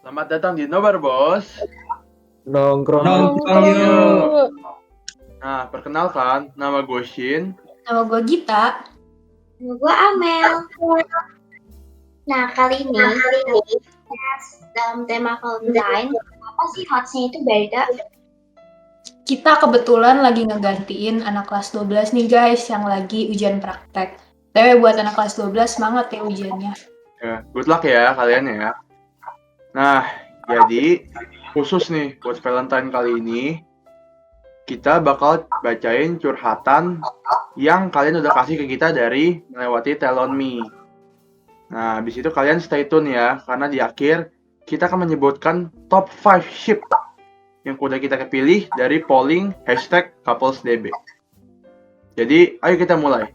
Selamat datang di Nobar Bos. Nongkrong Nongkrong yuk. Nah, perkenalkan, nama gue Shin. Nama gue Gita. Nama gue Amel. Nah, kali ini dalam tema Valentine, apa sih hotsnya itu beda? Kita kebetulan lagi ngegantiin anak kelas 12 nih guys, yang lagi ujian praktek. Tapi buat anak kelas 12, semangat ya ujiannya. Ya, good luck ya kalian ya. Nah, jadi khusus nih buat Valentine kali ini, kita bakal bacain curhatan yang kalian udah kasih ke kita dari melewati Tell on Me. Nah, habis itu kalian stay tune ya, karena di akhir kita akan menyebutkan top 5 ship yang udah kita kepilih dari polling #CouplesDB. Jadi, ayo kita mulai.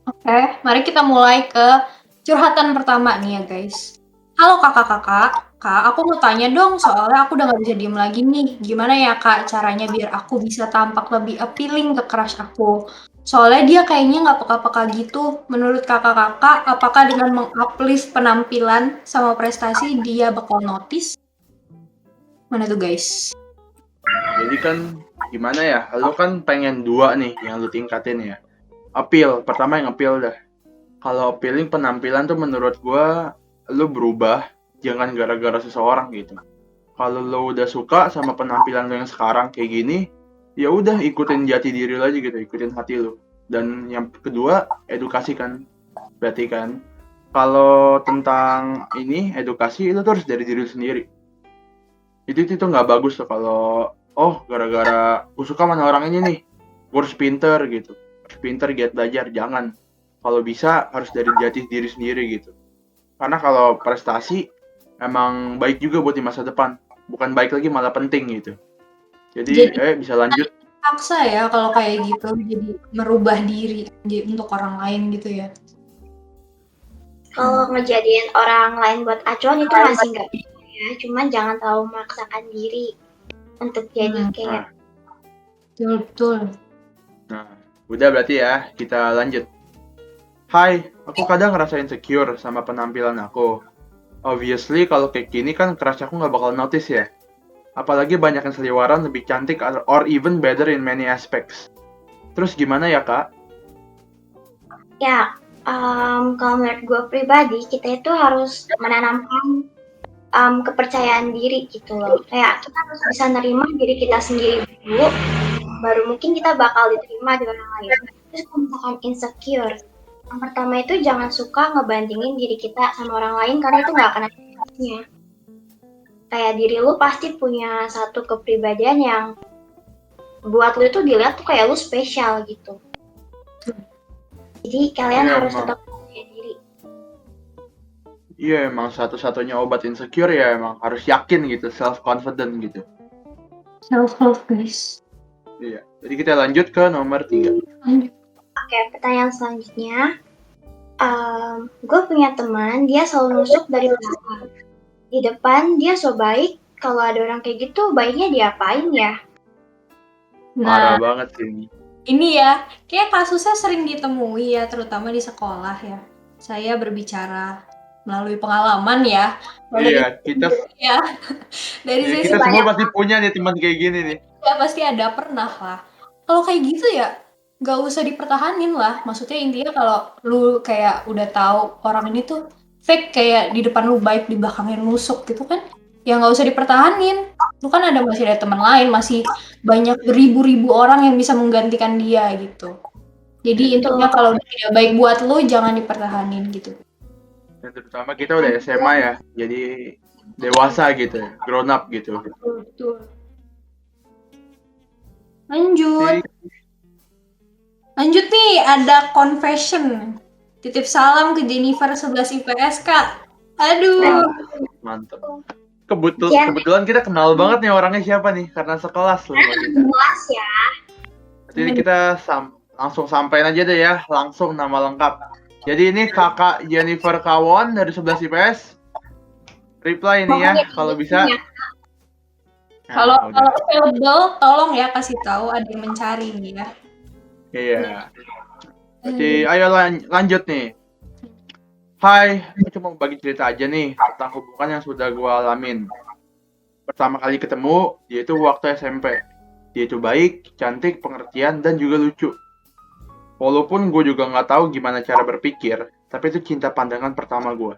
Oke, mari kita mulai ke curhatan pertama nih ya guys. Halo kakak-kakak, kak aku mau tanya dong soalnya aku udah gak bisa diem lagi nih. Gimana ya kak caranya biar aku bisa tampak lebih appealing ke crush aku? Soalnya dia kayaknya gak peka-peka gitu. Menurut kakak-kakak, apakah dengan meng-uplift penampilan sama prestasi dia bakal notice? Mana tuh guys? Jadi kan gimana ya, lu kan pengen dua nih yang lu tingkatin ya. Appeal, pertama yang appeal dah. Kalau appealing penampilan tuh menurut gua lu berubah jangan gara-gara seseorang gitu. Kalau lu udah suka sama penampilan lu yang sekarang kayak gini, ya udah ikutin jati diri lu aja gitu, ikutin hati lu. Dan yang kedua, edukasi kan. Berarti kan kalau tentang ini edukasi lu tuh harus dari diri lu sendiri. Itu nggak bagus tuh kalau gara-gara gue suka mana orang ini nih, gue harus pinter gitu, harus pinter giat belajar. Jangan, kalau bisa harus dari jati diri sendiri gitu. Karena kalau prestasi emang baik juga buat di masa depan, bukan baik lagi malah penting gitu. Jadi bisa lanjut. Paksa ya kalau kayak gitu, jadi merubah diri untuk orang lain gitu ya. Kalau ngejadiin orang lain buat acuan itu masih nggak bisa ya, cuman jangan terlalu memaksakan diri untuk jadi kayak. Betul. Nah, udah berarti ya, kita lanjut. Hai, aku kadang ngerasa insecure sama penampilan aku. Obviously, kalau kayak gini kan crush aku nggak bakal notice ya. Apalagi banyak yang seliwaran lebih cantik or even better in many aspects. Terus gimana ya, Kak? Ya, kalau menurut gue pribadi, kita itu harus menanamkan kepercayaan diri gitu loh. Kayak kita harus bisa nerima diri kita sendiri dulu, baru mungkin kita bakal diterima di orang lain. Terus kalau misalkan insecure, yang pertama itu jangan suka ngebandingin diri kita sama orang lain karena itu nggak akan ada habisnya. Kayak diri lu pasti punya satu kepribadian yang buat lu itu dilihat tuh kayak lu spesial gitu. Jadi kalian harus tetap percaya diri. Iya, emang satu-satunya obat insecure ya emang harus yakin gitu, self-confident gitu. Self-love guys. Iya, jadi kita lanjut ke nomor 3. Oke, pertanyaan selanjutnya. Gue punya teman, dia selalu nusuk dari belakang. Di depan dia so baik, kalau ada orang kayak gitu, baiknya diapain ya? Parah banget sih. Ini ya, kayak kasusnya sering ditemui ya, terutama di sekolah ya. Saya berbicara melalui pengalaman ya. Iya, kita semua pasti punya nih teman kayak gini nih. Ya pasti ada, pernah lah. Kalau kayak gitu ya, gak usah dipertahanin lah. Maksudnya intinya kalau lu kayak udah tahu orang ini tuh fake, kayak di depan lu baik, di belakangnya nusuk gitu kan, ya gak usah dipertahanin. Lu kan masih ada teman lain, masih banyak ribu-ribu orang yang bisa menggantikan dia gitu. Jadi intinya kalau tidak baik buat lu, jangan dipertahanin gitu. Dan terutama kita udah SMA ya, jadi dewasa gitu, grown up gitu. Betul. Lanjut nih, ada confession. Titip salam ke Jennifer 11 IPS, Kak. Aduh. Mantap. Kebetulan kita kenal banget nih orangnya siapa nih, karena sekelas loh sama kita. Kelas ya. Jadi kita langsung sampein aja deh ya, langsung nama lengkap. Jadi ini kakak Jennifer Kawon dari 11 IPS. Reply ini ya, kalau bisa. Kalau available, tolong ya kasih tahu, ada yang mencari nih ya. Iya. Jadi ayo lanjut nih. Hai, aku cuma bagi cerita aja nih tentang hubungan yang sudah gue alamin. pertama kali ketemu, dia itu waktu SMP. Dia itu baik, cantik, pengertian, dan juga lucu. Walaupun gue juga nggak tahu gimana cara berpikir, tapi itu cinta pandangan pertama gue.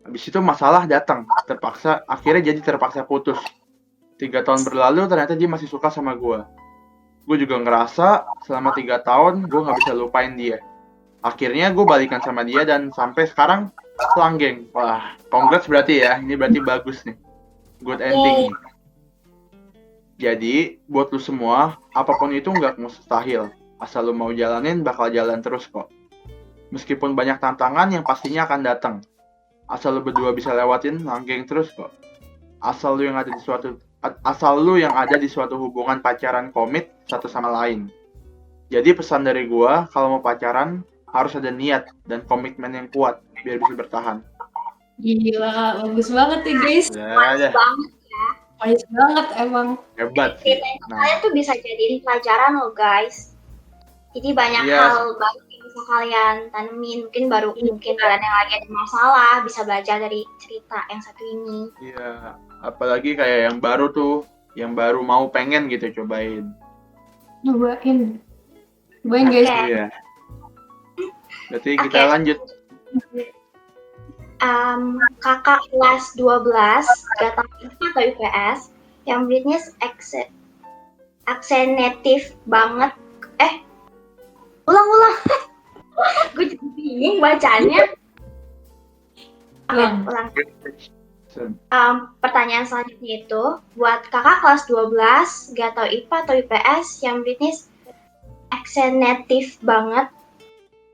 Habis itu masalah datang, akhirnya jadi terpaksa putus. 3 tahun berlalu, ternyata dia masih suka sama gue. Gue juga ngerasa selama 3 tahun gue nggak bisa lupain dia. Akhirnya gue balikan sama dia dan sampai sekarang langgeng. Wah, congrats berarti ya. Ini berarti bagus nih. Good ending nih. Jadi, buat lu semua, apapun itu nggak mustahil. Asal lu mau jalanin, bakal jalan terus kok. Meskipun banyak tantangan yang pastinya akan datang. Asal lu berdua bisa lewatin, langgeng terus kok. Asal lu yang ada di suatu hubungan pacaran komit satu sama lain. Jadi pesan dari gua, kalau mau pacaran harus ada niat dan komitmen yang kuat biar bisa bertahan. Gila, bagus banget nih guys. Udah. Banget. Bagus banget emang. Hebat sih. Cerita kalian tuh bisa jadiin pelajaran loh guys. Jadi banyak Iya. hal baik yang bisa kalian tanemin. Mungkin kalian yang lagi ada masalah bisa belajar dari cerita yang satu ini. Iya, apalagi kayak yang baru tuh, yang baru mau pengen gitu cobain. Cobain guys. Oke. Iya. Berarti kita Oke. lanjut. Kakak kelas 12 gak tahu IPA atau IPS yang Britney aksenatif banget. Ulang. Gue jadi bingung bacanya. Oke, ulang. Pertanyaan selanjutnya itu buat kakak kelas 12 gak tahu IPA atau IPS yang Britney aksenatif banget.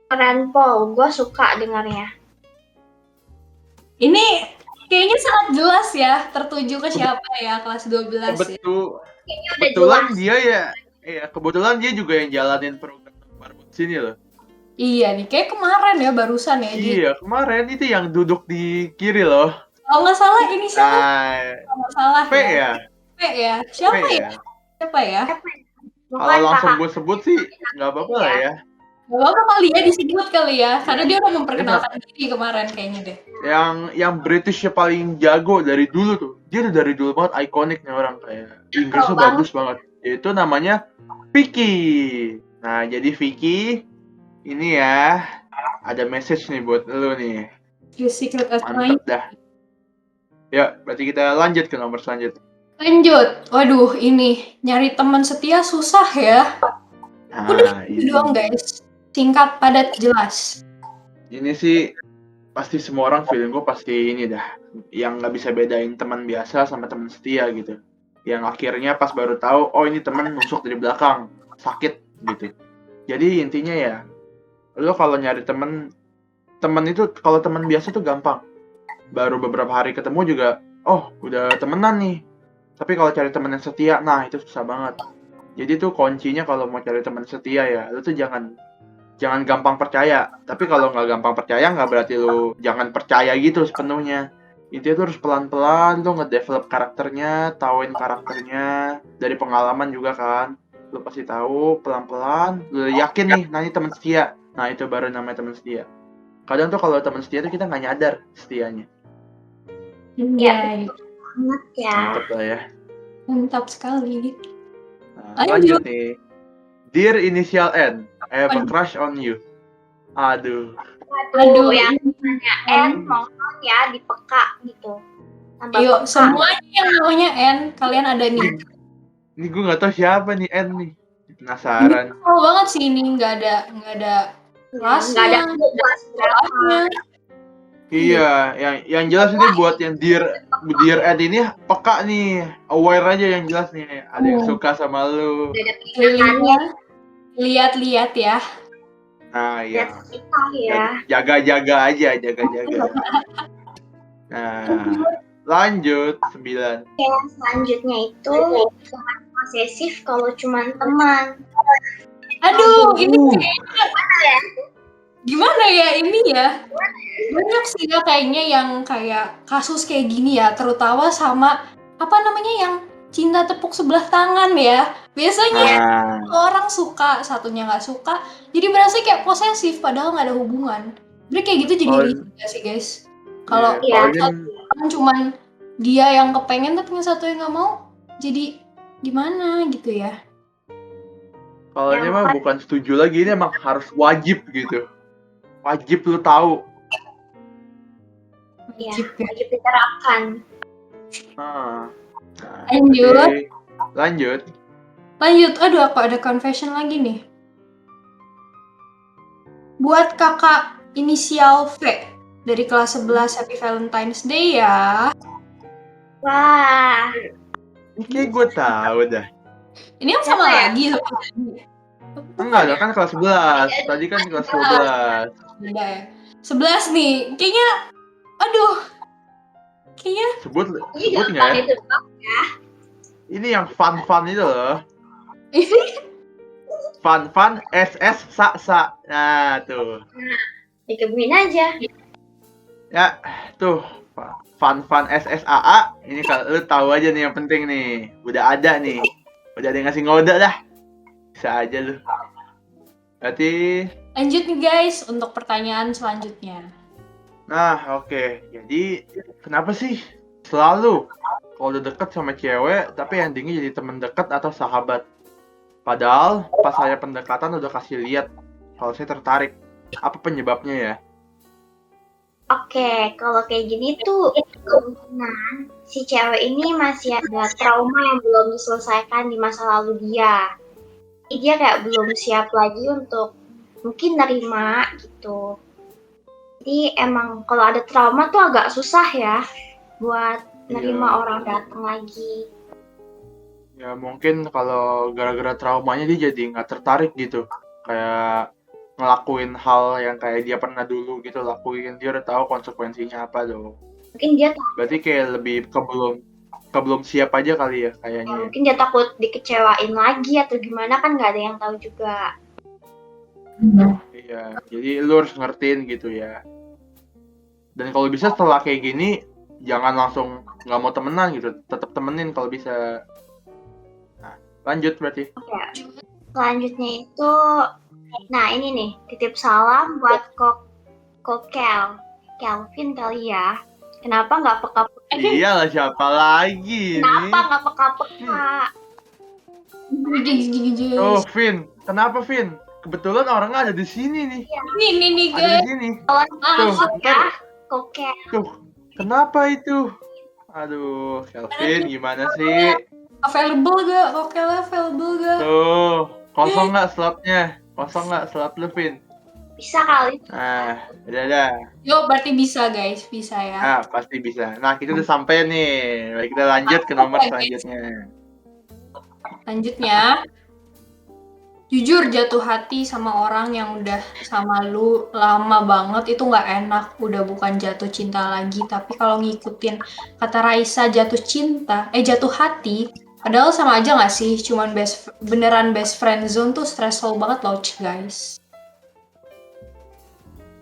Keren Paul, gue suka dengarnya. Ini kayaknya sangat jelas ya, tertuju ke siapa ya kelas 12 ya. Kayaknya udah Kebetulan jelas. dia ya, kebetulan dia juga yang jalanin program baru sini loh. Iya nih, kayak kemarin ya barusan ya. Iya, kemarin itu yang duduk di kiri loh. Kalau nggak salah ini siapa? Nah, Kalau nggak salah P ya. P ya. Siapa P ya? Siapa ya? Kalau langsung gue sebut sih nggak apa-apa lah ya. Gak apa-apa kali ya disebut kali ya, karena dia udah memperkenalkan diri kemarin kayaknya deh. Yang Britishnya paling jago dari dulu tuh. Dia tuh dari dulu banget ikonik nih orang, kayak Inggrisnya bagus banget. Itu namanya Vicky. Nah, jadi Vicky ini ya ada message nih buat lu nih. Your secret admirer. Mantap dah. Ya, berarti kita lanjut ke nomor selanjutnya. Lanjut. Waduh, ini nyari teman setia susah ya. Udah ini doang guys. Singkat, padat, jelas. Ini sih pasti semua orang feeling gue pasti ini dah, yang nggak bisa bedain teman biasa sama teman setia gitu. Yang akhirnya pas baru tahu, oh ini teman nusuk dari belakang, sakit gitu. Jadi intinya ya, lo kalau nyari teman itu kalau teman biasa tuh gampang. Baru beberapa hari ketemu juga, oh udah temenan nih. Tapi kalau cari teman yang setia, nah itu susah banget. Jadi tuh kuncinya kalau mau cari teman setia ya, lo tuh jangan gampang percaya. Tapi kalau nggak gampang percaya, nggak berarti lu jangan percaya gitu sepenuhnya. Intinya tuh harus pelan-pelan lu ngedevelop karakternya, tauin karakternya. Dari pengalaman juga kan. Lu pasti tahu, pelan-pelan. Lu yakin nih, nah ini teman setia. Nah itu baru namanya teman setia. Kadang tuh kalau teman setia tuh kita nggak nyadar setianya. Iya. Banget ya. Mantap lah ya. Mantap sekali. Nah, lanjut nih. Dear Initial N, I have a crush on you. Aduh. Yang namanya N nongkrong ya di peka gitu. Tambah Yuk, peka. semuanya yang namanya N, kalian ada nih. Ini gue nggak tahu siapa nih N nih. Penasaran. Tahu banget sih ini nggak ada kelasnya, Nggak ada sekolahnya. Iya, yang jelas ini buat yang Dear Ed ini peka nih, aware aja yang jelas nih. Ada yang suka sama lu. Nggak ada pilihannya. Lihat-lihat ya. Nah, ya. Kita ya. Jaga-jaga aja, jaga-jaga. Nah, lanjut 9. Yang selanjutnya itu jangan posesif kalau cuma teman. Aduh, ini kayaknya gimana ya ini ya? Banyak sih ya kayaknya yang kayak kasus kayak gini ya, terutama sama apa namanya yang cinta tepuk sebelah tangan ya. Biasanya orang suka, satunya nggak suka, jadi berasa kayak posesif padahal nggak ada hubungan. Jadi kayak gitu jadi risih gak sih guys? Kalau Iya, orang cuman dia yang kepengen tapi yang satu yang nggak mau, jadi gimana gitu ya? Kalau Ya, ini mah bukan setuju lagi, ini emang harus wajib gitu. Wajib lu tahu. Iya, Wajib ya. wajib diterapkan. Nah, Lanjut. berarti lanjut. Lanjut, aduh aku ada confession lagi nih. Buat kakak inisial V dari kelas 11 Happy Valentine's Day ya. Wah, Oke, gue tahu dah. Ini yang sama Siapa ya? lagi. Enggak, ada kan kelas 11. Tadi kan kelas 12. Beda ya. 11 nih, kayaknya, aduh, kayaknya Sebut ini sebut nggak gampang ya? itu. Ini yang fun itu loh. Fun SS sa. Nah, tuh. Dikebumin aja. Ya, tuh. Fun SSAA. Ini kalau lu tahu aja nih yang penting nih. Udah ada nih. Udah ada yang ngasih ngode dah. Bisa aja lu. Berarti lanjut nih guys untuk pertanyaan selanjutnya. nah, oke. Jadi, kenapa sih selalu kalau udah deket sama cewek, tapi endingnya jadi temen deket atau sahabat? Padahal pas saya pendekatan udah kasih lihat kalau saya tertarik. Apa penyebabnya ya? Oke, kalau kayak gini tuh kemungkinan si cewek ini masih ada trauma yang belum diselesaikan di masa lalu dia. Jadi dia kayak belum siap lagi untuk mungkin nerima gitu. Jadi emang kalau ada trauma tuh agak susah ya buat nerima Iya. orang datang lagi. Ya mungkin kalau gara-gara traumanya dia jadi nggak tertarik gitu. Kayak ngelakuin hal yang kayak dia pernah dulu gitu lakuin. Dia udah tahu konsekuensinya apa loh. Mungkin dia Berarti kayak lebih ke belum siap aja kali ya kayaknya. mungkin dia takut dikecewain lagi atau gimana kan nggak ada yang tahu juga. Iya, jadi lu harus ngertiin gitu ya. Dan kalau bisa setelah kayak gini, jangan langsung nggak mau temenan gitu. Tetap temenin kalau bisa. Nah, lanjut berarti. Oke. Selanjutnya itu, nah ini nih titip salam buat Kelvin kali ya. Kenapa nggak peka-peka? Iyalah siapa lagi Kenapa nih? nggak peka-peka? Oh, Vin. Kenapa, Vin? Kebetulan orangnya ada di sini nih. Nih Ada di guys. sini. Langsung Tuh, ya, ntar. Kokel. Tuh, kenapa itu? Aduh, Kelvin gimana sih? Available gak? Kokelnya available gak? Tuh, kosong nggak slotnya? Kosong nggak slot lu, Vin? Bisa kali. Nah, udah. Yuk, berarti bisa guys, bisa ya. Nah, pasti bisa. Nah, kita udah sampai nih. Mari kita lanjut ke nomor Oke, selanjutnya. Lanjutnya, jujur jatuh hati sama orang yang udah sama lu lama banget itu nggak enak. Udah bukan jatuh cinta lagi, tapi kalau ngikutin kata Raisa jatuh hati, padahal sama aja nggak sih? Cuman beneran best friend zone tuh stressful banget loh guys.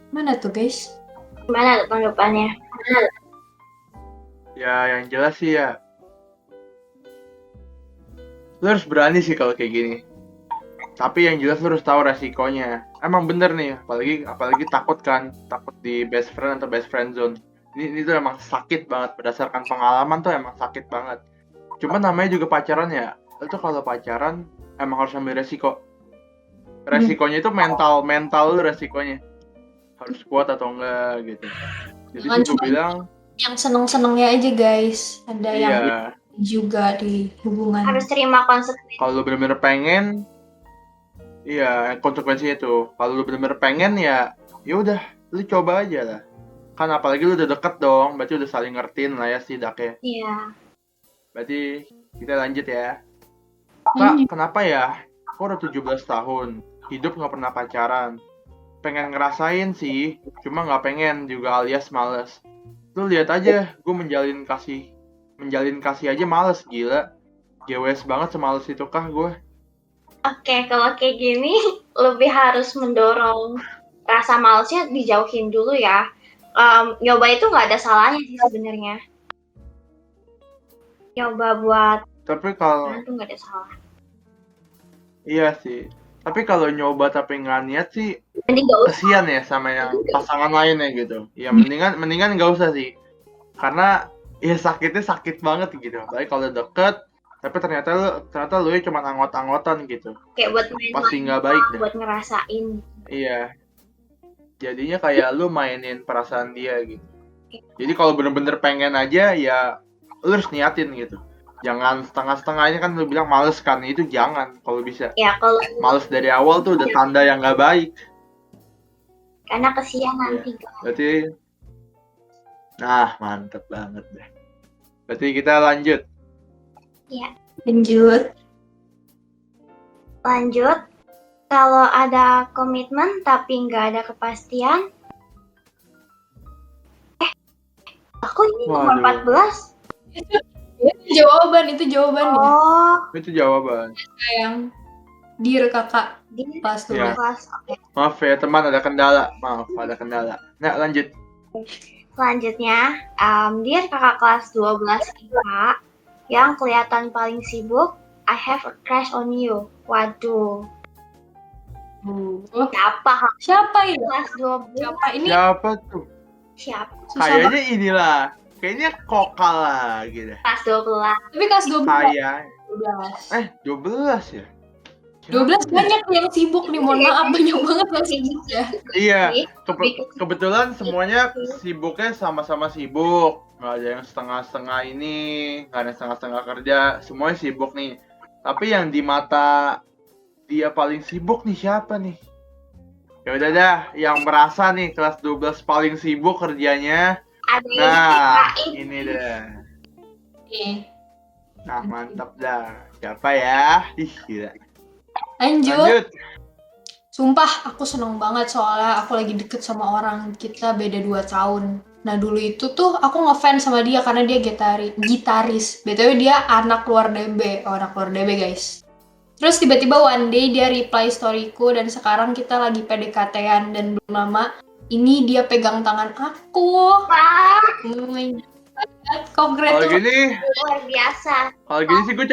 Mana tuh guys? Gimana tanggapannya? Ya, yang jelas sih ya. Lu harus berani sih kalau kayak gini. Tapi yang jelas lu harus tahu resikonya. Emang bener nih, apalagi takut kan, takut di best friend atau best friend zone. Ini tuh emang sakit banget berdasarkan pengalaman tuh emang sakit banget. Cuman namanya juga pacaran ya. Lu tuh kalau pacaran emang harus ambil resiko. Resikonya itu mental lu resikonya. Harus kuat atau enggak gitu. Jadi Jangan sih gue cuma bilang yang seneng-senengnya aja guys. Ada yang iya. juga di hubungan. Harus terima konsekuensi. Kalau lu bener-bener pengen, iya konsekuensinya tuh. Kalau lu bener-bener pengen ya udah, lu coba aja lah. Kan apalagi lu udah deket dong, berarti udah saling ngertiin lah ya setidaknya. Iya. Berarti kita lanjut ya. Kak, kenapa ya? Kok udah 17 tahun, hidup nggak pernah pacaran. Pengen ngerasain sih, cuma nggak pengen juga alias males. Lu lihat aja, gue menjalin kasih aja males, gila. GWS banget semales itu kah gue. Oke, kalau kayak gini lebih harus mendorong rasa malesnya dijauhin dulu ya. Nyoba itu nggak ada salahnya sih sebenarnya. Nyoba buat Tapi kalau itu nggak ada salah. iya sih. Tapi kalau nyoba tapi nggak niat sih Mending nggak usah. kesian ya sama yang pasangan lainnya gitu. Ya mendingan nggak usah sih. Karena ya sakitnya sakit banget gitu. Apalagi kalau deket, tapi ternyata lu ya cuma anggot-anggotan gitu. Kayak buat main Pasti nggak baik dah. buat ngerasain. Iya. Jadinya kayak lu mainin perasaan dia gitu. Jadi kalau bener-bener pengen aja ya lu harus niatin gitu. Jangan setengah-setengahnya kan lu bilang males kan, itu jangan kalau bisa. Ya kalau Males dari awal tuh udah tanda yang nggak baik. karena kesian nanti. Berarti, nah mantep banget deh. Berarti kita lanjut. Lanjut. Lanjut, kalau ada komitmen tapi nggak ada kepastian. Aku ini nomor Waduh. 14. Itu jawabannya. Oh, Itu jawaban. Sayang. Dear kakak di kelas Iya. 12. kelas. Oke. Maaf ya teman, ada kendala. Nah lanjut. Selanjutnya, dear kakak kelas 12 IPA yang kelihatan paling sibuk, I have a crush on you. Waduh, Siapa ya? kelas 12 Siapa ini? Siapa tuh? siapa? Susah banget. Kayaknya inilah. Kayaknya Kokal lah gitu. Kelas 12. Tapi kelas 12. Kayak 12. 12 ya? 12 banyak yang sibuk nih, mohon maaf, banyak banget yang sibuk ya. Iya, kebetulan semuanya sibuknya sama-sama sibuk. Nggak ada yang setengah-setengah ini, nggak ada yang setengah-setengah kerja. Semuanya sibuk nih. Tapi yang di mata dia paling sibuk nih siapa nih? Ya udah dah, yang merasa nih kelas 12 paling sibuk kerjanya. Ada yang Nah, diceritain. ini dah. Nih, Nah, mantap dah. Siapa ya? Ih, gila. lanjut. Lanjut. Sumpah, aku seneng banget soalnya aku lagi deket sama orang, kita beda 2 tahun. Nah dulu itu tuh aku ngefans sama dia karena dia gitaris. BTW dia anak luar DB, anak luar DB guys. Terus tiba-tiba one day dia reply storyku dan sekarang kita lagi PDKT-an dan belum lama ini dia pegang tangan aku. Wah, Oh my god, Kalau congrats. gini, luar biasa. Kalau gini sih gue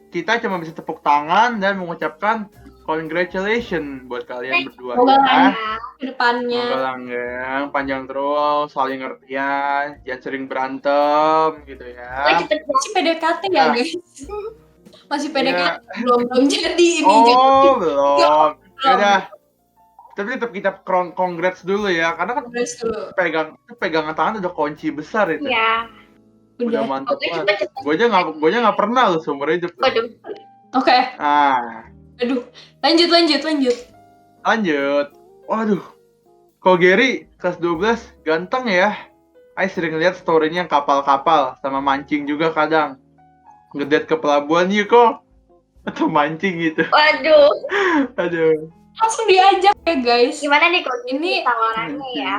kita cuma bisa tepuk tangan dan mengucapkan congratulations buat kalian berdua Semoga ya. lanjut ke depannya. Semoga langgeng, panjang terus, saling ngertian, jangan sering berantem gitu Gue ya. cepet banget. Masih PDKT ya Ah. guys? Masih PDKT, Iya. belum jadi ini. Oh, belum. Belum. Yaudah. Tapi tetap kita congrats dulu ya, karena kan Congrats dulu. pegangan tangan udah kunci besar itu. Ya, Udah Udah. mantap oke banget. cepet-cepet. Gue aja nggak pernah loh seumur hidup. Waduh, Oke, Ah. aduh. Lanjut. Lanjut. Waduh. Kok Gary kelas 12 ganteng ya. Ay sering lihat story-nya kapal-kapal sama mancing juga kadang. Ngedate ke pelabuhan yuk kok. Atau mancing gitu. waduh. Aduh. Langsung diajak ya guys. Gimana nih kalau Ini- tawarannya ya?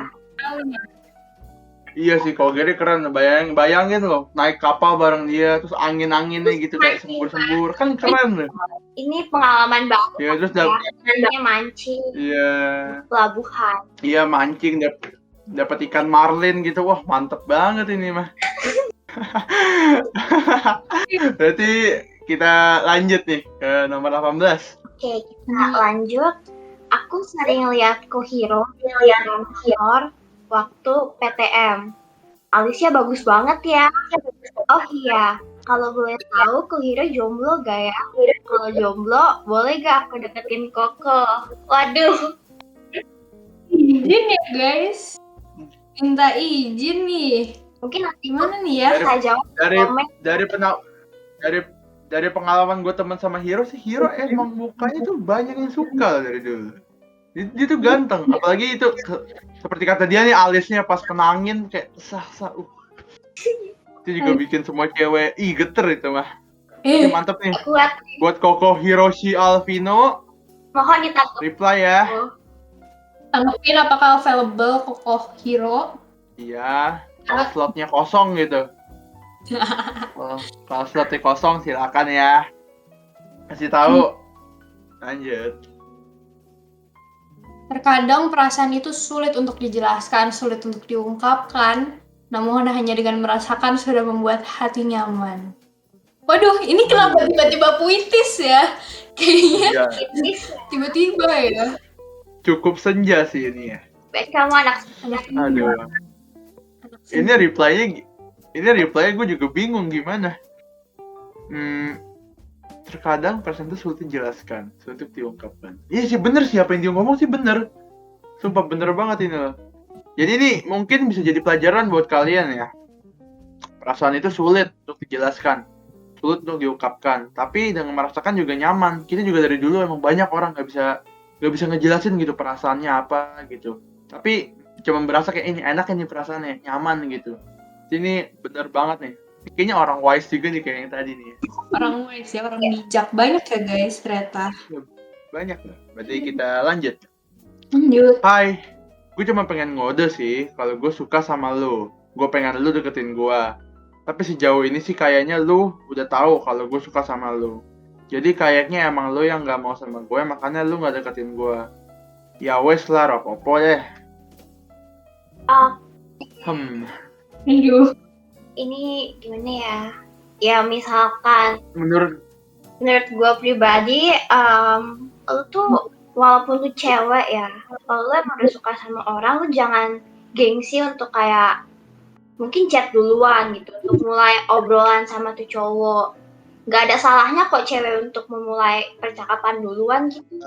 Iya sih, kalau Gary keren. Bayangin loh, naik kapal bareng dia, terus angin-anginnya gitu kayak sembur-sembur. Kan keren loh. Ini pengalaman banget Ya terus ya. Namanya mancing iya. pelabuhan. Iya mancing dapat ikan marlin gitu. Wah, mantep banget ini mah. Berarti kita lanjut nih ke nomor 18. Oke, kita lanjut. Aku sering lihat Kohiro di kantor waktu PTM. Alisnya bagus banget ya. Oh iya, kalau boleh tahu Kohiro jomblo gak ya? Kalau jomblo, boleh gak aku deketin Koko? Waduh, Izin ya guys. Minta izin nih. mungkin nanti Gimana nih ya? bisa jawab Dari komen. dari pengalaman gue teman sama Hiro sih, Hiro emang mukanya tuh banyak yang suka dari dulu. Dia tuh ganteng, apalagi itu seperti kata dia nih, alisnya pas kena angin kayak sah. Itu juga bikin semua cewek geter itu mah. Mantep nih. Kuat, Buat Koko Hiroshi Alvino, mohon ditanggapi. reply ya. Tanggepin apakah available Kokoh Hiro? Iya, kalau slotnya kosong gitu. Kalau slotnya kosong silakan ya. Kasih tahu. Lanjut. Terkadang perasaan itu sulit untuk dijelaskan, sulit untuk diungkapkan, namun hanya dengan merasakan sudah membuat hati nyaman. Waduh, ini kenapa tiba-tiba puitis ya? Kayaknya Iya, tiba-tiba ya. cukup senja sih ini ya. Baik, kamu anak Aduh. Ini reply-nya Ini reply gue juga bingung gimana. Terkadang perasaan itu sulit dijelaskan, sulit diungkapkan. Iya sih bener sih, apa yang dia ngomong sih bener. Sumpah bener banget ini loh. Jadi ini mungkin bisa jadi pelajaran buat kalian ya. Perasaan itu sulit untuk dijelaskan, sulit untuk diungkapkan. Tapi dengan merasakan juga nyaman. Kita juga dari dulu emang banyak orang nggak bisa ngejelasin gitu perasaannya apa gitu. Tapi cuma berasa kayak ini enak ini perasaannya, nyaman gitu. Ini bener banget nih. Kayaknya orang wise juga nih kayak yang tadi nih. Orang wise ya, orang bijak. Banyak ya guys ternyata. Banyak lah. Berarti kita lanjut. Lanjut. Hai, gue cuma pengen ngode sih kalau gue suka sama lu. Gue pengen lu deketin gue. Tapi sejauh ini sih kayaknya lu udah tahu kalau gue suka sama lu. Jadi kayaknya emang lu yang gak mau sama gue, makanya lu gak deketin gue. Ya wes lah, rapopo deh. Aduh. Ini gimana ya? Ya misalkan Menurut gue pribadi, lu tuh walaupun lu cewek ya, kalau lu emang udah suka sama orang, lu jangan gengsi untuk kayak mungkin chat duluan gitu, untuk mulai obrolan sama tuh cowok. Gak ada salahnya kok cewek untuk memulai percakapan duluan gitu.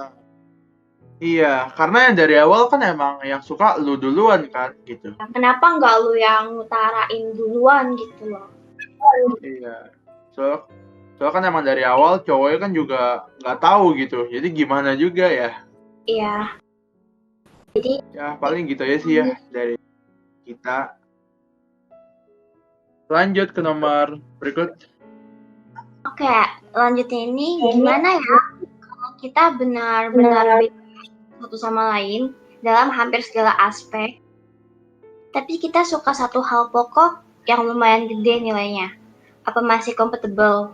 iya, karena yang dari awal kan emang yang suka lu duluan kan gitu. Kenapa nggak lu yang ngutarain duluan gitu loh? Iya. Soalnya kan emang dari awal cowoknya kan juga nggak tahu gitu. Jadi gimana juga ya? Iya. Jadi Ya paling gitu aja sih ya dari kita. Lanjut ke nomor berikut. oke, lanjutnya ini gimana ya kalau kita benar-benar beda satu sama lain dalam hampir segala aspek, tapi kita suka satu hal pokok yang lumayan gede nilainya. Apa masih compatible?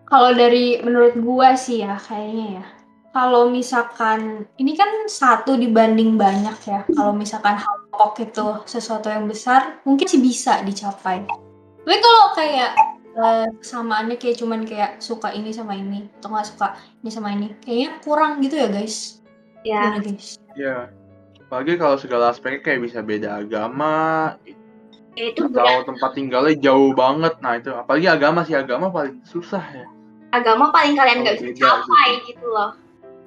Kalau dari menurut gua sih ya kayaknya ya. Kalau misalkan ini kan satu dibanding banyak ya. Kalau misalkan hal pokok itu sesuatu yang besar, mungkin sih bisa dicapai. Tapi kalau kayak kesamaannya kayak cuman kayak suka ini sama ini atau nggak suka ini sama ini, kayaknya kurang gitu ya guys. Ya, Gimana guys? Ya, apalagi kalau segala aspeknya kayak bisa beda agama, itu atau tempat tinggalnya jauh banget. Nah itu, apalagi agama sih, agama paling susah ya. agama paling kalian nggak bisa Beda capai gitu loh.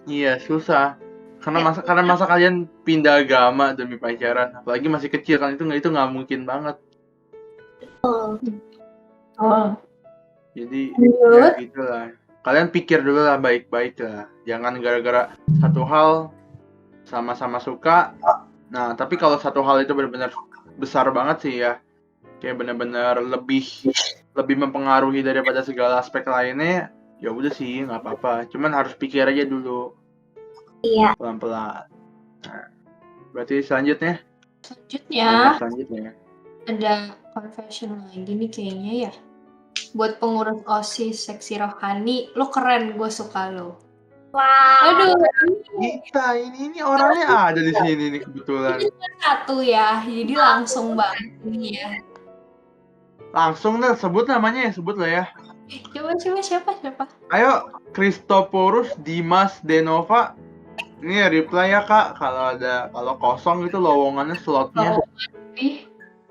Iya susah. Karena masa kalian pindah agama demi pacaran, apalagi masih kecil kan itu nggak mungkin banget. Oh. Jadi Lanjut. ya gitulah. Kalian pikir dulu lah baik-baik lah. Jangan gara-gara satu hal sama-sama suka. Nah, tapi kalau satu hal itu benar-benar besar banget sih ya. Kayak benar-benar lebih mempengaruhi daripada segala aspek lainnya. Ya udah sih, nggak apa-apa. Cuman harus pikir aja dulu. Iya. Pelan-pelan. Nah, berarti selanjutnya Selanjutnya ada confession lagi nih kayaknya ya. Buat pengurus OSIS Seksi Rohani, lo keren, gue suka lo. Wow. Aduh, ini orangnya ada di sini nih kebetulan. ini cuma satu ya, jadi langsung banget ini ya. Langsung deh, sebut namanya ya, sebut lah ya. Coba siapa? Ayo, Christoporus Dimas Denova. Ini reply ya kak, kalau kosong itu lowongannya slotnya.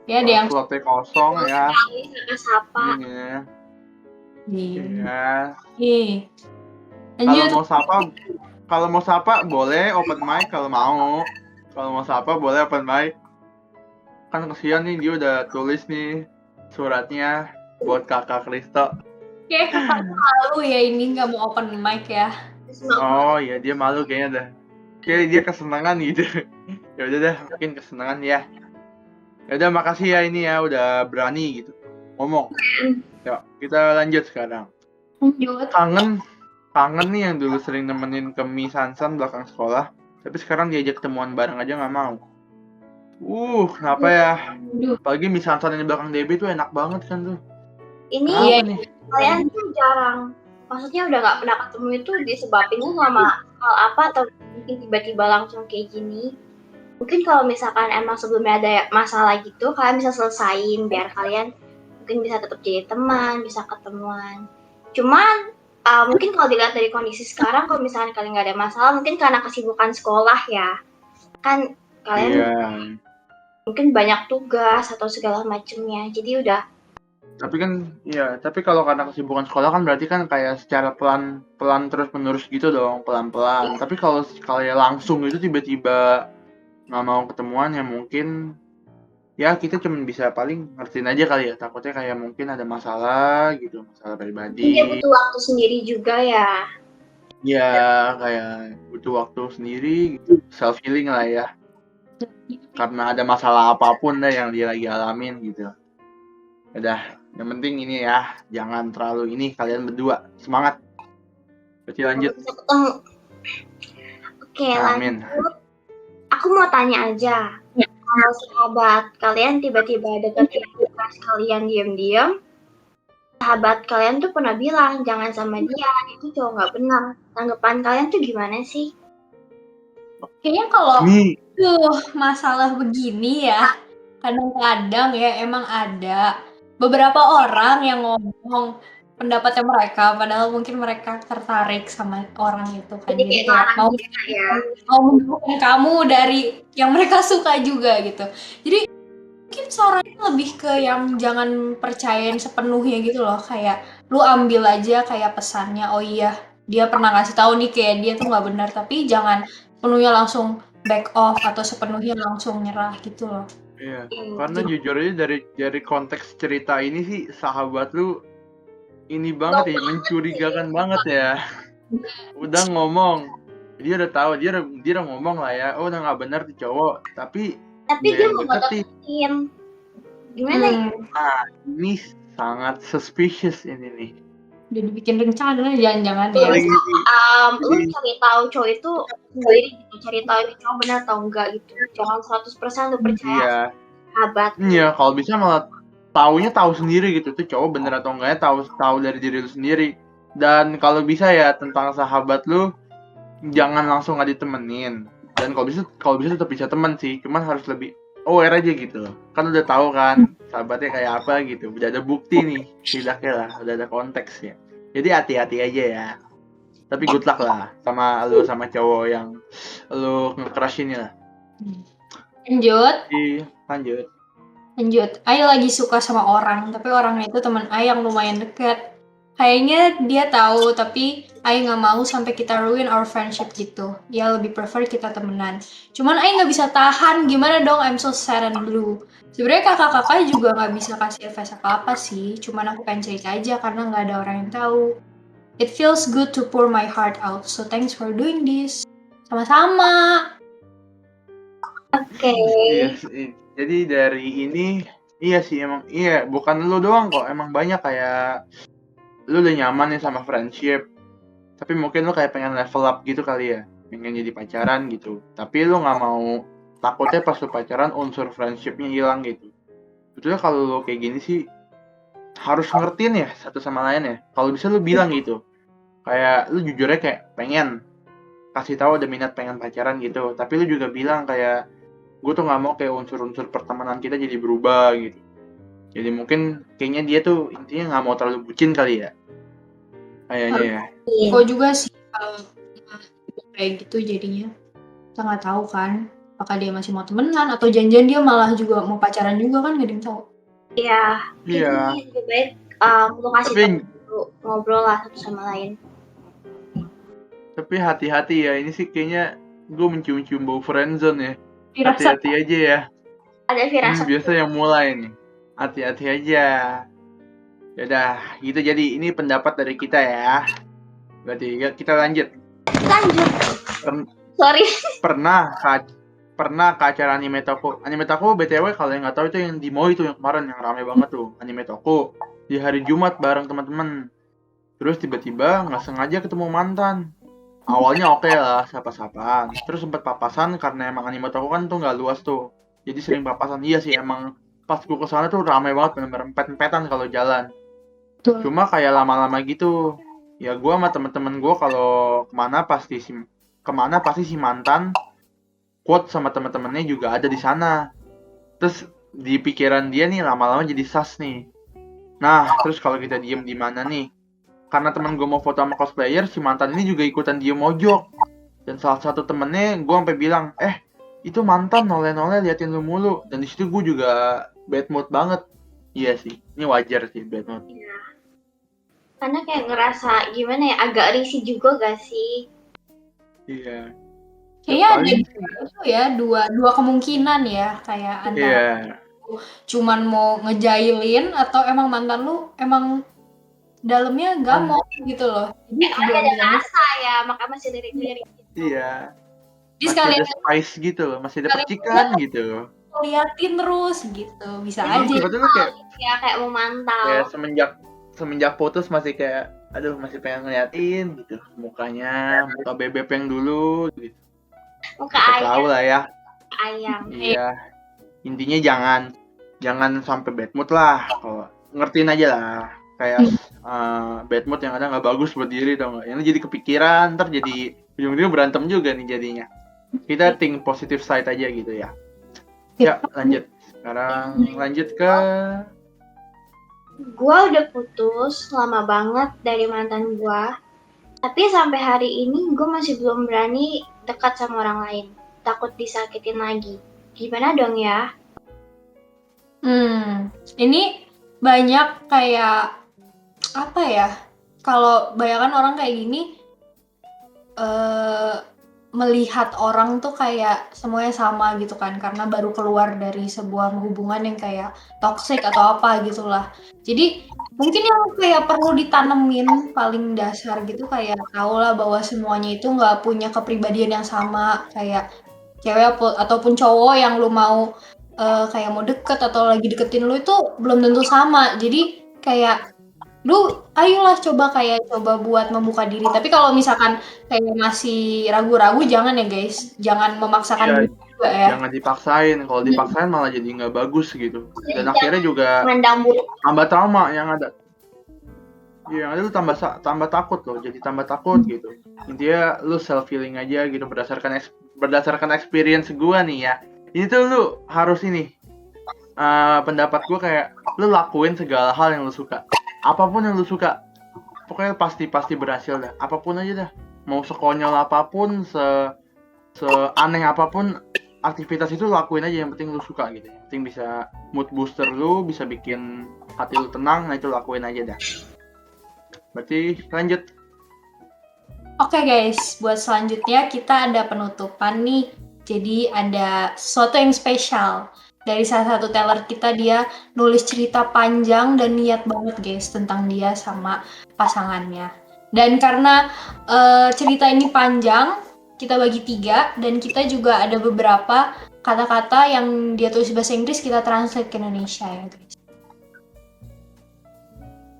Ya ada yang slotnya kosong ya. Sapa. Iya. Iya. Kalau mau sapa boleh open mic kalau mau. Kalau mau sapa boleh open mic. Kan kesian nih dia udah tulis nih suratnya buat kakak Kristo. Kayak kakak malu ya ini nggak mau open mic ya. Oh iya dia malu kayaknya dah. Kayak dia kesenangan gitu. Ya udah dah, mungkin kesenangan ya. Ya udah makasih ya ini ya udah berani gitu ngomong. Yuk kita lanjut sekarang. Kangen nih yang dulu sering nemenin ke Mi Sansan belakang sekolah, tapi sekarang diajak ketemuan bareng aja nggak mau. Kenapa ya? Apalagi Mi Sansan yang di belakang DB tuh enak banget kan tuh. Ini kalian tuh jarang, maksudnya udah nggak pernah ketemu itu disebabinnya sama hal apa atau mungkin tiba-tiba langsung kayak gini. Mungkin kalau misalkan emang sebelumnya ada masalah gitu, kalian bisa selesain biar kalian mungkin bisa tetap jadi teman, bisa ketemuan. Cuman mungkin kalau dilihat dari kondisi sekarang, kalau misalnya kalian nggak ada masalah, mungkin karena kesibukan sekolah ya. Kan kalian mungkin banyak tugas atau segala macamnya. Jadi udah Tapi kan, ya, tapi kalau karena kesibukan sekolah kan berarti kan kayak secara pelan terus menerus gitu dong, pelan-pelan. Tapi kalau kayak langsung itu tiba-tiba nggak mau ketemuan ya mungkin ya kita cuma bisa paling ngertiin aja kali ya. Takutnya kayak mungkin ada masalah gitu, masalah dia pribadi. butuh waktu sendiri juga ya. Ya kayak butuh waktu sendiri gitu, self healing lah ya. Karena ada masalah apapun deh yang dia lagi alamin gitu. Udah, yang penting ini ya, jangan terlalu ini kalian berdua semangat. Berarti lanjut. Bisa ketemu. Oke, Amin. lanjut. Aku mau tanya aja. Kalau sahabat kalian tiba-tiba deketin pas kalian diam-diam, sahabat kalian tuh pernah bilang jangan sama dia, itu cowok nggak benar. Tanggapan kalian tuh gimana sih? Kayaknya kalau Ini masalah begini ya, kadang-kadang ya emang ada beberapa orang yang ngomong pendapatnya mereka, padahal mungkin mereka tertarik sama orang itu kan. Jadi Jadi kayak kayak orang mau gila ya. menjauhkan kamu dari yang mereka suka juga gitu. Jadi mungkin sarannya lebih ke yang jangan percayain sepenuhnya gitu loh, kayak lu ambil aja kayak pesannya, oh iya dia pernah ngasih tahu nih kayak dia tuh nggak benar, tapi jangan sepenuhnya langsung back off atau sepenuhnya langsung nyerah gitu loh. iya, karena jujur aja dari konteks cerita ini sih sahabat lu ini banget ya, mencurigakan banget ya. Udah ngomong, dia udah tahu, dia udah ngomong lah ya, oh udah nggak benar tuh cowok, tapi Tapi dia dia yang mau deketin. deketin. Gimana ya? Nah, ini sangat suspicious ini nih. Jadi bikin rencana jangan-jangan Lu ya. Lagi lu cari tahu cowok itu sendiri gitu, cari tahu ini cowok benar atau enggak gitu. Jangan 100% lu percaya iya, sahabat. iya kalau bisa malah taunya tahu sendiri gitu tuh cowok bener atau enggaknya tahu dari diri lu sendiri. Dan kalau bisa ya tentang sahabat lu jangan langsung nggak ditemenin. Dan kalau bisa tetap bisa temen sih, cuman harus lebih aware aja gitu loh. Kan udah tahu kan sahabatnya kayak apa gitu. Udah ada bukti nih, setidaknya lah, udah ada konteks ya. Jadi hati-hati aja ya. Tapi good luck lah sama lu sama cowok yang lu nge-crush ini lah. Lanjut. Lanjut. Ai lagi suka sama orang, tapi orangnya itu teman Ai yang lumayan dekat. Kayaknya dia tahu, tapi Ai nggak mau sampai kita ruin our friendship gitu. Dia lebih prefer kita temenan. Cuman Ai nggak bisa tahan, gimana dong? I'm so sad and blue. Sebenarnya kakak-kakak juga nggak bisa kasih advice apa-apa sih. Cuman aku pengen cerita aja karena nggak ada orang yang tahu. It feels good to pour my heart out, so thanks for doing this. Sama-sama. Oke. Iya sih. Jadi dari ini iya sih emang iya bukan lu doang kok emang banyak kayak lu udah nyaman nih sama friendship tapi mungkin lu kayak pengen level up gitu kali ya pengen jadi pacaran gitu tapi lu nggak mau takutnya pas lu pacaran unsur friendshipnya hilang gitu betulnya kalau lu kayak gini sih harus ngertiin ya satu sama lain ya kalau bisa lu bilang gitu kayak lu jujurnya kayak pengen kasih tahu ada minat pengen pacaran gitu tapi lu juga bilang kayak gue tuh nggak mau kayak unsur-unsur pertemanan kita jadi berubah gitu. Jadi mungkin kayaknya dia tuh intinya nggak mau terlalu bucin kali ya. Kayaknya ya. Kok juga sih kalau kayak gitu jadinya kita nggak tahu kan apakah dia masih mau temenan atau janjian dia malah juga mau pacaran juga kan nggak ada yang tahu. Iya. Iya. Jadi lebih baik lu kasih Tapi tahu ngobrol lah satu sama lain. tapi hati-hati ya. Ini sih kayaknya gue mencium-cium bau friendzone ya. Dirasa Hati-hati aja ya. Ada firasat. Biasa yang mulai nih. Hati-hati aja. Yaudah, gitu jadi ini pendapat dari kita ya. Berarti ya, kita lanjut. Lanjut. Sorry. Pernah ke acara anime toko. Anime toko BTW kalau yang nggak tahu itu yang di mall itu yang kemarin yang rame banget tuh. Anime toko di hari Jumat bareng teman-teman. Terus tiba-tiba nggak sengaja ketemu mantan. Awalnya oke lah, sapa-sapaan. Terus sempat papasan karena emang anime toko kan tuh nggak luas tuh. Jadi sering papasan. Iya sih emang pas gue kesana tuh rame banget bener-bener empet-empetan kalau jalan. Cuma kayak lama-lama gitu. Ya gue sama temen-temen gue kalau kemana pasti si mantan quote sama teman-temannya juga ada di sana. Terus di pikiran dia nih lama-lama jadi sas nih. Nah, terus kalau kita diem di mana nih? Karena temen gue mau foto sama cosplayer, si mantan ini juga ikutan diem mojok. Dan salah satu temennya gue sampai bilang, itu mantan noleh-noleh liatin lu mulu, dan di situ gue juga bad mood banget. Iya sih, ini wajar sih bad mood. Karena kayak ngerasa gimana ya, agak risih juga gak sih? Iya. Kayaknya ada Paling itu ya, dua kemungkinan ya, kayak antara iya, cuman mau ngejailin atau emang mantan lu emang dalamnya gamok gitu loh. Jadi Masih belum ada bisa rasa ya, makanya masih lirik-lirik. iya. Jadi Masih sekalian ada spice gitu loh, masih ada sekalian percikan gitu. liatin terus gitu, bisa Iya, aja. sebetulnya kayak Ya kayak memantau. semenjak semenjak putus masih kayak aduh masih pengen ngeliatin gitu mukanya, muka bebek yang dulu gitu. Muka Kita ayam, tahu lah ya. ayam. Iya, intinya jangan sampai bad mood lah. Kalau ngertiin aja lah, kayak bad mood yang ada nggak bagus buat diri tau nggak? Ini jadi kepikiran, ntar jadi ujung-ujungnya berantem juga nih jadinya. Kita think positive side aja gitu ya. Ya, lanjut. Sekarang lanjut ke Gua udah putus lama banget dari mantan gua. Tapi sampai hari ini gue masih belum berani dekat sama orang lain. Takut disakitin lagi. Gimana dong ya? Ini banyak kayak apa ya? Kalau bayangkan orang kayak gini, melihat orang tuh kayak semuanya sama gitu kan, karena baru keluar dari sebuah hubungan yang kayak toxic atau apa gitulah. Jadi mungkin yang kayak perlu ditanemin paling dasar gitu kayak tau lah bahwa semuanya itu nggak punya kepribadian yang sama, kayak cewek ataupun cowok yang lu mau kayak mau deket atau lagi deketin lu itu belum tentu sama. Jadi kayak lu ayolah coba buat membuka diri. Tapi kalau misalkan kayak masih ragu-ragu jangan ya guys, jangan memaksakan ya, diri juga ya. jangan dipaksain. Kalau dipaksain malah jadi nggak bagus gitu. Dan akhirnya juga Mandang buruk. tambah trauma yang ada. Iya, yang ada lu tambah takut loh, jadi tambah takut gitu. Intinya lu self healing aja gitu berdasarkan experience gua nih ya. Ini tuh lu harus ini pendapat gua kayak lu lakuin segala hal yang lu suka. Apapun yang lu suka. Pokoknya pasti berhasil dah. Apapun aja dah. Mau sekonyol apapun, seaneh apapun aktivitas itu lakuin aja, yang penting lu suka gitu. Yang penting bisa mood booster lu, bisa bikin hati lu tenang, nah itu lakuin aja dah. Berarti lanjut. Oke guys, buat selanjutnya kita ada penutupan nih. Jadi ada sesuatu yang spesial. Dari salah satu teller kita, dia nulis cerita panjang dan niat banget guys tentang dia sama pasangannya. Dan karena cerita ini panjang, kita bagi 3 dan kita juga ada beberapa kata-kata yang dia tulis bahasa Inggris kita translate ke Indonesia ya guys.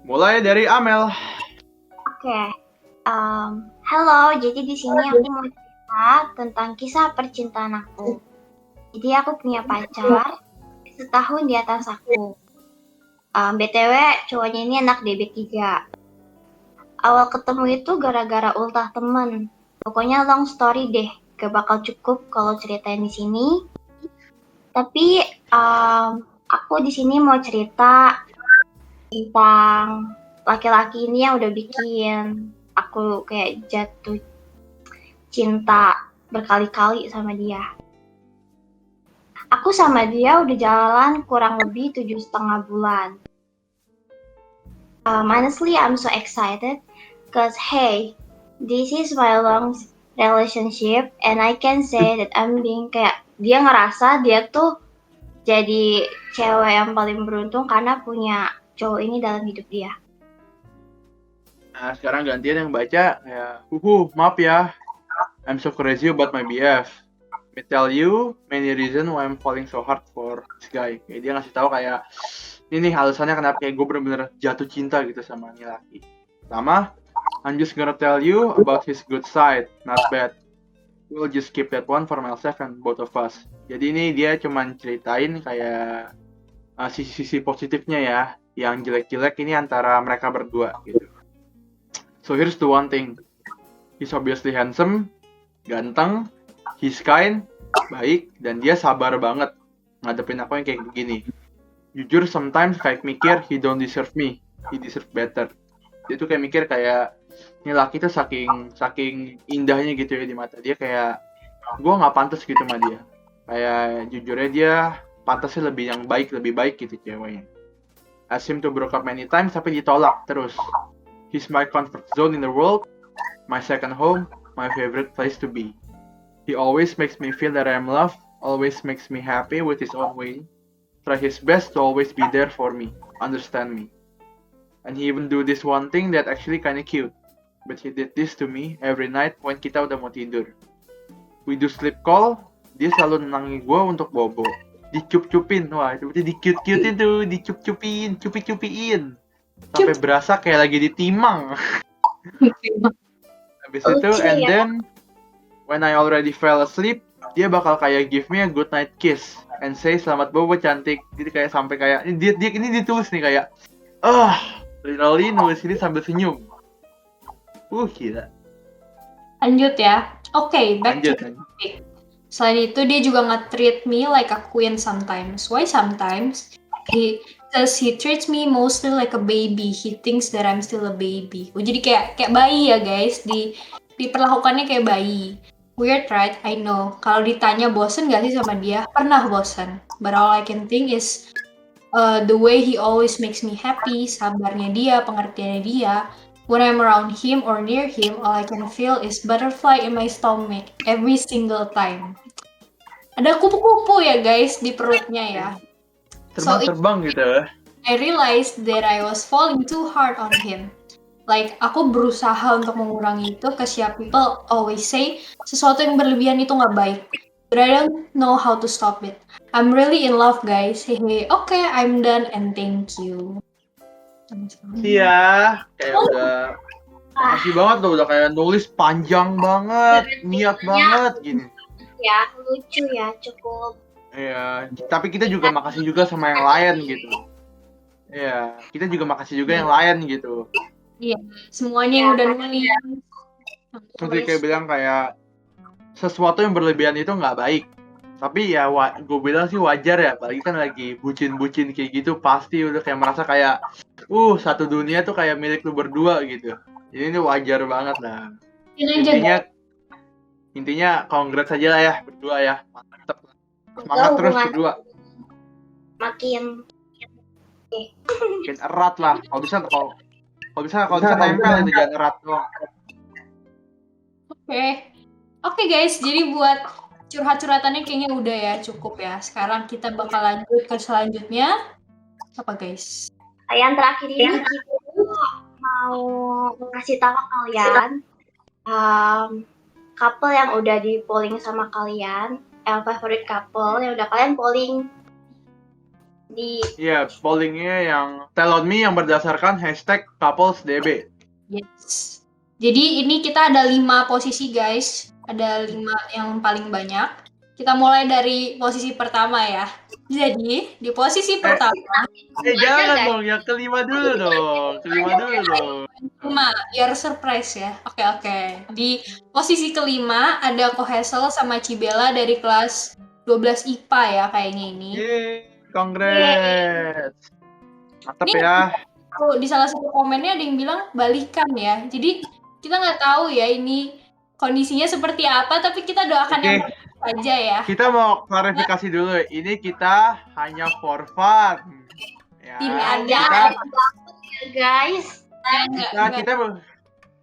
Mulai dari Amel. Oke. Halo, jadi di sini aku mau cerita tentang kisah percintaan aku. Jadi aku punya pacar setahun di atas aku. BTW cowoknya ini anak DB3. Awal ketemu itu gara-gara ultah temen. Pokoknya long story deh, gak bakal cukup kalau ceritain di sini. Tapi aku di sini mau cerita tentang laki-laki ini yang udah bikin aku kayak jatuh cinta berkali-kali sama dia. Aku sama dia udah jalan kurang lebih 7,5 bulan. Honestly, I'm so excited because hey, this is my long relationship and I can say that I'm being kayak dia ngerasa dia tuh jadi cewek yang paling beruntung karena punya cowok ini dalam hidup dia. Nah, sekarang gantian yang baca ya. Maaf ya. I'm so crazy about my BF. Let me tell you many reason why I'm falling so hard for this guy. Kayak dia ngasih tahu kayak ini nih alasannya kenapa kayak gue bener-bener jatuh cinta gitu sama ini laki. Pertama, I'm just gonna tell you about his good side, not bad. We'll just keep that one for myself and both of us. Jadi ini dia cuman ceritain kayak sisi-sisi positifnya ya. Yang jelek-jelek ini antara mereka berdua gitu. So here's the one thing. He's obviously handsome, ganteng, he's kind, baik, dan dia sabar banget ngadepin aku yang kayak begini. Jujur sometimes kayak mikir he don't deserve me, he deserve better. Dia tuh kayak mikir kayak ini laki tuh saking indahnya gitu ya di mata dia, kayak gue nggak pantas gitu sama dia. Kayak jujurnya dia pantasnya lebih baik gitu ceweknya. Ask him to broke up many times tapi ditolak terus. He's my comfort zone in the world, my second home, my favorite place to be. He always makes me feel that I'm loved, always makes me happy with his own way. Try his best to always be there for me, understand me. And he even do this one thing that actually kinda cute. But he did this to me every night when kita udah mau tidur. We do sleep call, dia selalu nenangin gue untuk bobo. Dicup-cupin, wah itu berarti di-cute-cutein tuh, dicup-cupin, cupi-cupiin. Sampai berasa kayak lagi ditimang. Habis itu, and then when I already fell asleep, dia bakal kayak give me a good night kiss and say selamat bobo cantik. Jadi kayak sampai kayak dia ini ditulis nih kayak literally nulis ini sambil senyum. Gila. Lanjut ya. Oke, back to Lanjut. the topic. Selain itu dia juga nge-treat me like a queen sometimes. Why sometimes? Because he treats me mostly like a baby. He thinks that I'm still a baby. Jadi kayak bayi ya guys. Diperlakukannya kayak bayi. Weird right? I know. Kalau ditanya bosen gak sih sama dia? Pernah bosen. But all I can think is the way he always makes me happy. Sabarnya dia, pengertiannya dia. When I'm around him or near him, all I can feel is butterfly in my stomach every single time. Ada kupu-kupu ya guys di perutnya ya. Terbang gitu. I realized that I was falling too hard on him. Like, aku berusaha untuk mengurangi itu because people always say sesuatu yang berlebihan itu nggak baik. But I don't know how to stop it. I'm really in love guys. Hehe. Okay, I'm done and thank you. Iya, kayak udah makasih banget loh, udah kayak nulis panjang banget, niat banget gini. Ya, lucu ya, cukup. Iya, tapi kita juga makasih juga sama yang lain gitu. Iya, kita juga makasih juga yang lain gitu. Iya, semuanya yang udah nulis. Seperti kayak bilang kayak sesuatu yang berlebihan itu nggak baik. Tapi ya gue bilang sih wajar ya, apalagi kan lagi bucin-bucin kayak gitu pasti udah kayak merasa kayak satu dunia tuh kayak milik lu berdua gitu. Jadi ini wajar banget lah. Intinya congrats aja lah ya berdua ya. Mantap. Semangat terus berdua. Makin erat lah. Kalau bisa nempel itu jangan erat doang. Oke guys, jadi buat curhat-curhatannya kayaknya udah ya, cukup ya. Sekarang kita bakal lanjut ke selanjutnya. Apa guys? yang terakhir ini kita mau kasih tahu kalian couple yang udah di polling sama kalian, yang favorite couple yang udah kalian polling di. Iya, pollingnya yang Tell on Me yang berdasarkan #CouplesDB. Yes. Jadi ini kita ada 5 posisi guys. Ada 5 yang paling banyak. Kita mulai dari posisi pertama ya. Jadi di posisi pertama. Jangan dong, yang kelima dulu dong. Kelima, biar surprise ya. Oke. Di posisi kelima ada Ko Hazel sama Cibela dari kelas 12 IPA ya kayaknya ini. Yeay, congrats. Mantap Ini, ya. Di salah satu komennya ada yang bilang balikan ya. Jadi kita nggak tahu ya ini kondisinya seperti apa, tapi kita doakan yang terbaik aja ya. Kita mau klarifikasi dulu, ini kita hanya for fun. Ya, Tidak ada ya guys.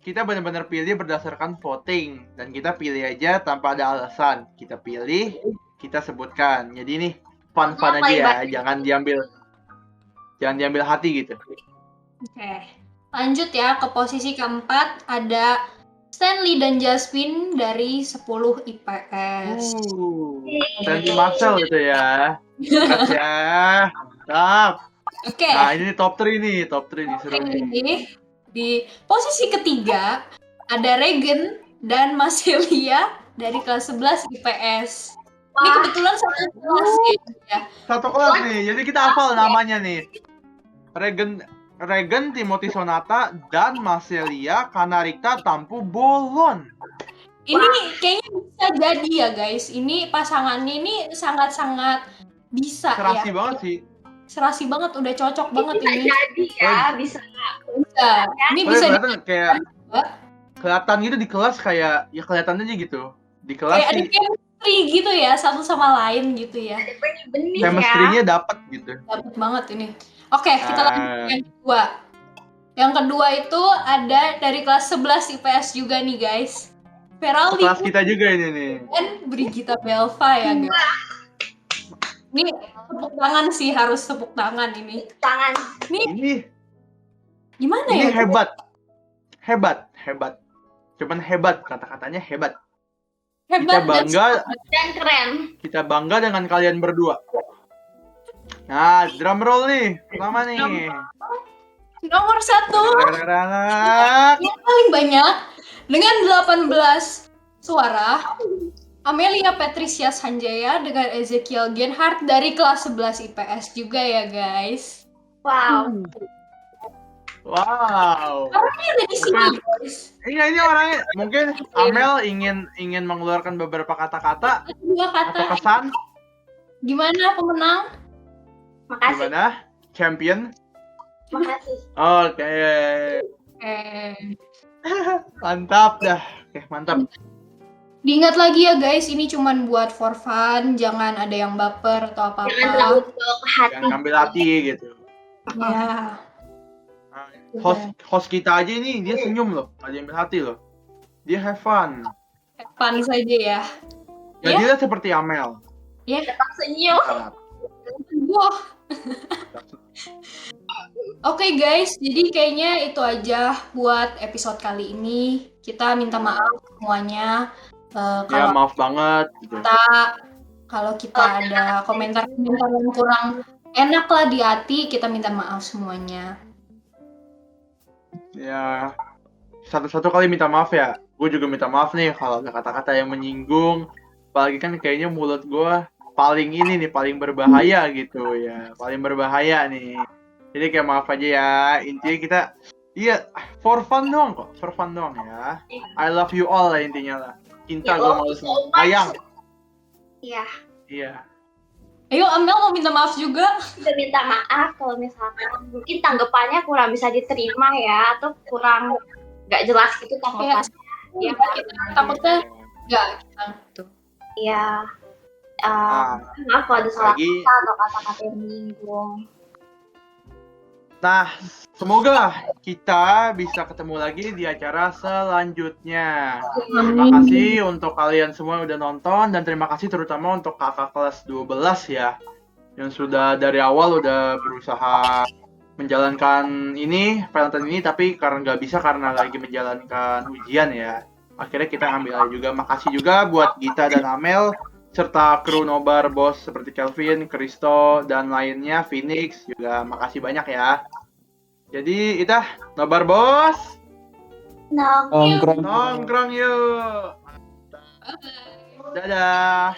Kita benar-benar pilih berdasarkan voting dan kita pilih aja tanpa ada alasan. Kita pilih, kita sebutkan. Jadi ini fun aja ya, jangan diambil hati gitu. Oke. Lanjut ya ke posisi keempat ada Stanley dan Jasmine dari 10 IPS. Stanley Marcel gitu ya. Makasih ya. Mantap. Oke. Nah, ini top 3 nih seru nih. Di posisi ketiga ada Regan dan Marcelia dari kelas 11 IPS. Ini kebetulan satu kelas ya. Satu kelas nih. Jadi kita hafal namanya nih. Regan Timothy Sonata dan Marcelia Kanarika Tampu Bolon. Ini kayaknya bisa jadi ya guys. Ini pasangannya ini sangat-sangat bisa Serasi ya. banget sih. Serasi banget, udah cocok banget ini. Jadi ya, bisa. Ini bisa kayak kelihatan gitu di kelas kayak ya kelihatan aja gitu. Di kelas kayak sih. ada chemistry gitu ya, satu sama lain gitu ya. Ada benih-benih ya. Chemistry-nya dapat gitu. Dapet banget ini. Oke, kita lanjut Ah. ke yang kedua. Yang kedua itu ada dari kelas 11 IPS juga nih guys. Feraldi Kelas kita juga ini nih. dan Brigita Belva ya guys. Ini tepuk tangan sih, harus tepuk tangan ini. Tangan. Ini Gimana ini ya? hebat. Cuman hebat, kata-katanya hebat. Hebat Dan keren. Kita bangga dengan kalian berdua. Nah, drum roll nih. Pertama nih. nomor 1 Anak. yang paling banyak dengan 18 suara. Amelia Patricia Sanjaya dengan Ezekiel Genhardt dari kelas 11 IPS juga ya guys. Wow. Wow. Orangnya ada di sini guys. Ini orangnya mungkin Amel ingin mengeluarkan beberapa kata-kata Dua atau kata. kesan. Gimana pemenang? Makasih. Gimana? Champion. Makasih. Oke. Mantap dah. Oke, mantap. Diingat lagi ya guys, ini cuman buat for fun, jangan ada yang baper atau Jangan terlalu apa-apa. dibawa ke hati. Jangan ambil hati gitu. Ya. Nah, host kita aja ini dia senyum loh, nggak diambil hati loh. Dia have fun. Fun saja ya. Jadilah seperti Amel. Tetap senyum. Nah, Wah. Oke guys, jadi kayaknya itu aja buat episode kali ini. Kita minta maaf semuanya. ya maaf banget gitu. Kalau kita ada komentar-komentar yang kurang enak lah di hati, kita minta maaf semuanya. Ya satu-satu kali minta maaf ya. Gue juga minta maaf nih kalau ada kata-kata yang menyinggung. Apalagi kan kayaknya mulut gue paling ini nih, paling berbahaya gitu ya. Paling berbahaya nih. Jadi kayak maaf aja ya. Intinya kita, iya, for fun doang kok. For fun doang ya. I love you all lah intinya lah. Cinta gue mau semua. Sayang. Iya. Iya. Ayo Amel mau minta maaf juga. Udah minta maaf kalau misalkan mungkin tanggapannya kurang bisa diterima ya, atau kurang nggak jelas gitu tanggapannya. Ya, kita takutnya enggak gitu. Iya. Maaf kalau ada salah Lagi. kata atau kata-kata yang menyinggung. Nah, semoga kita bisa ketemu lagi di acara selanjutnya. Terima kasih untuk kalian semua yang udah nonton, dan terima kasih terutama untuk kakak kelas 12 ya, yang sudah dari awal udah berusaha menjalankan ini, Valentine ini, tapi karena nggak bisa karena lagi menjalankan ujian ya. Akhirnya kita ngambil alih juga. Makasih juga buat Gita dan Amel, serta kru Nobar Bos seperti Kelvin, Kristo, dan lainnya, Phoenix juga makasih banyak ya. Jadi itu Nobar Bos, Nongkrong. nongkrong yuk. Dadah.